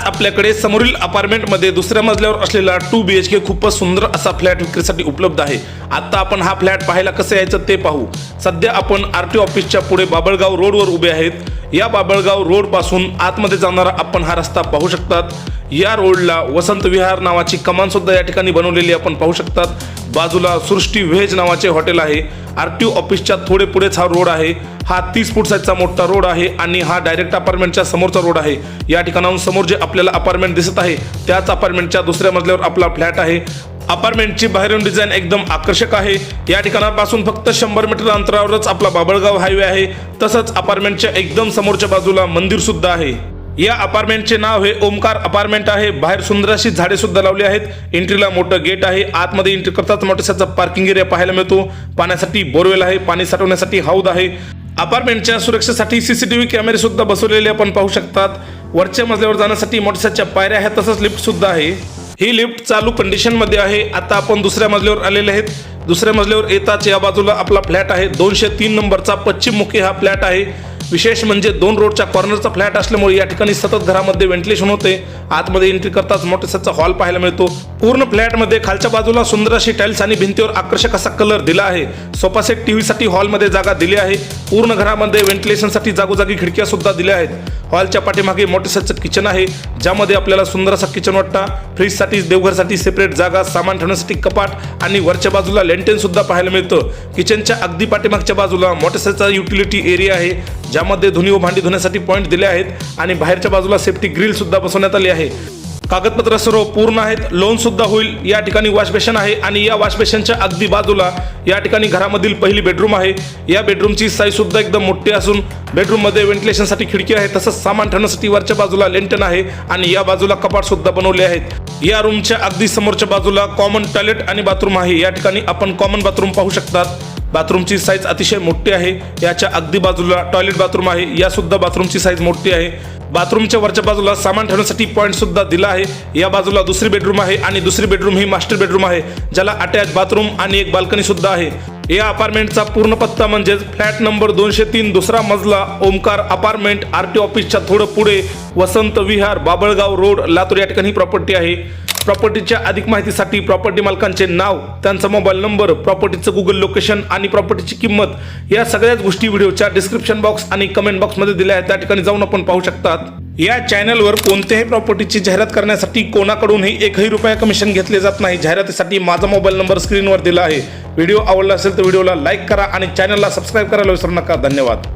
आज आपल्याकडे समोरील अपार्टमेंटमध्ये दुसऱ्या मजल्यावर असलेला 2 BHK खूपच सुंदर असा फ्लॅट विक्रीसाठी उपलब्ध आहे। आता आपण हा फ्लॅट पाहायला कसे यायचं ते पाहू। सध्या आपण RTO ऑफिसच्या पुढे बाबळगाव रोडवर उभे आहेत। या बाबळगाव रोड पासून आतमध्ये जाणारा आपण हा रस्ता पाहू शकतात। या रोडला वसंत विहार नावाची कमान सुद्धा या ठिकाणी बनवलेली आपण पाहू शकतात। बाजूला सृष्टी व्हेज नावाचे हॉटेल आहे। RTO ऑफिसच्या थोडे पुढेच हा रोड आहे। हा 30 फूट साईजचा मोठा रोड आहे आणि हा डायरेक्ट अपार्टमेंटच्या समोरचा रोड आहे। या ठिकाणाहून समोर जे आपल्याला अपार्टमेंट दिसत आहे त्याच अपार्टमेंटच्या दुसऱ्या मजल्यावर आपला फ्लॅट आहे। अपार्टमेंटची बाहेरून डिझाइन एकदम आकर्षक आहे। या ठिकाणापासून फक्त 100 मीटर अंतरावरच आपला बाबळगाव हायवे आहे। तसंच अपार्टमेंटच्या एकदम समोरच्या बाजूला मंदिर सुद्धा आहे। या अपार्टमेंटचे नाव हे ओमकार अपार्टमेंट आहे। बाहेर सुंदर अशी झाडे सुद्धा लावली आहेत। एंट्रीला मोठं गेट आहे। आतमध्ये एंट्री करताच मोठ्याचा पार्किंग एरिया पाहायला मिळतो। पाण्यासाठी बोरवेल आहे। पाणी साठवण्यासाठी हौद आहे। अपार्टमेंटच्या सुरक्षेसाठी CCTV कॅमेरे सुद्धा बसवलेले आपण पाहू शकतात। वरच्या मजल्यावर जाण्यासाठी मोठ्याच्या पायऱ्या आहेत। तसंच लिफ्ट सुद्धा आहे। ही लिफ्ट चालू कंडिशन मध्ये आहे। आता आपण दुसऱ्या मजल्यावर आलेले आहेत। दुसऱ्या मजल्यावर येताच या बाजूला आपला फ्लॅट आहे। 203 नंबरचा पश्चिममुखी हा फ्लॅट आहे। विशेष म्हणजे 2 रोडच्या कॉर्नरचा फ्लॅट असल्यामुळे या ठिकाणी सतत घरामध्ये व्हेंटिलेशन होते। आतमध्ये एंट्री करताच मोठ्याचा हॉल पाहायला मिळतो। पूर्ण फ्लॅटमध्ये खालच्या बाजूला सुंदर अशी टाइल्स आणि भिंतीवर आकर्षक असा कलर दिला आहे। सोफा सेट TV साठी हॉलमध्ये जागा दिली आहे। पूर्ण घरामध्ये व्हेंटिलेशनसाठी जागोजागी खिडक्या सुद्धा दिल्या आहेत। हॉलच्या पाठीमागे मोठेसं किचन आहे ज्यामध्ये आपल्याला सुंदर असा किचन वाटा, फ्रीजसाठी देवघरसाठी सेपरेट जागा, सामान ठेवण्यासाठी कपाट आणि वरच्या बाजूला लेंटेन सुद्धा पाहायला मिळतं। किचनच्या अगदी पाठीमागच्या बाजूला मोठेसा युटिलिटी एरिया आहे ज्यामध्ये धुणी व भांडी धुण्यासाठी पॉइंट दिले आहेत आणि बाहेरच्या बाजूला सेफ्टी ग्रिल सुद्धा बसवण्यात आली आहे। कागदपत्र सर्व पूर्ण आहेत। लोन सुद्धा होईल। या ठिकाणी वॉश बेसिन आहे आणि या वॉश बेसिनच्या अगदी बाजूला या ठिकाणी घरामधील पहिली बेडरूम आहे। या बेडरूमची साईज सुद्धा एकदम मोठी असून बेडरूम मध्ये व्हेंटिलेशनसाठी खिडकी आहे। तसंच सामान ठेवण्यासाठी वरच्या बाजूला लेंटन आहे आणि या बाजूला कपाट सुद्धा बनवले आहेत। या रूमच्या अगदी समोरच्या बाजूला कॉमन टॉयलेट आणि बाथरूम आहे। या ठिकाणी आपण कॉमन बाथरूम पाहू शकतात। बाथरूमची साईज अतिशय मोठी आहे। याच्या अगदी बाजूला टॉयलेट बाथरूम आहे। या सुद्धा बाथरूमची साईज मोठी आहे। बाथरूमच्या वरच्या बाजूला सामान ठेवण्यासाठी पॉइंट सुद्धा दिला आहे। या बाजूला दुसरी बेडरूम आहे आणि दुसरी बेडरूम ही मास्टर बेडरूम आहे ज्याला अटॅच बाथरूम आणि एक बाल्कनी सुद्धा आहे। या अपार्टमेंटचा पूर्ण पत्ता म्हणजे फ्लॅट नंबर 203 दुसरा मजला ओमकार अपार्टमेंट RTO ऑफिसच्या थोडं पुढे वसंत विहार बाबळगाव रोड लातूर या ठिकाणी प्रॉपर्टी आहे। प्रॉपर्टीच्या अधिक माहितीसाठी प्रॉपर्टी मालकांचे नाव, त्यांचा मोबाईल नंबर, प्रॉपर्टीचं गुगल लोकेशन आणि प्रॉपर्टीची किंमत या सगळ्याच गोष्टी व्हिडिओच्या डिस्क्रिप्शन बॉक्स आणि कमेंट बॉक्समध्ये दिल्या आहेत। त्या ठिकाणी जाऊन आपण पाहू शकतात। या चॅनलवर कोणत्याही प्रॉपर्टीची जाहिरात करण्यासाठी कोणाकडूनही 1ही रुपया कमिशन घेतले जात नाही। जाहिरातीसाठी माझा मोबाईल नंबर स्क्रीनवर दिला आहे। व्हिडिओ आवडला असेल तर व्हिडिओला लाईक करा आणि चॅनलला सबस्क्राईब करायला विसरू नका। धन्यवाद।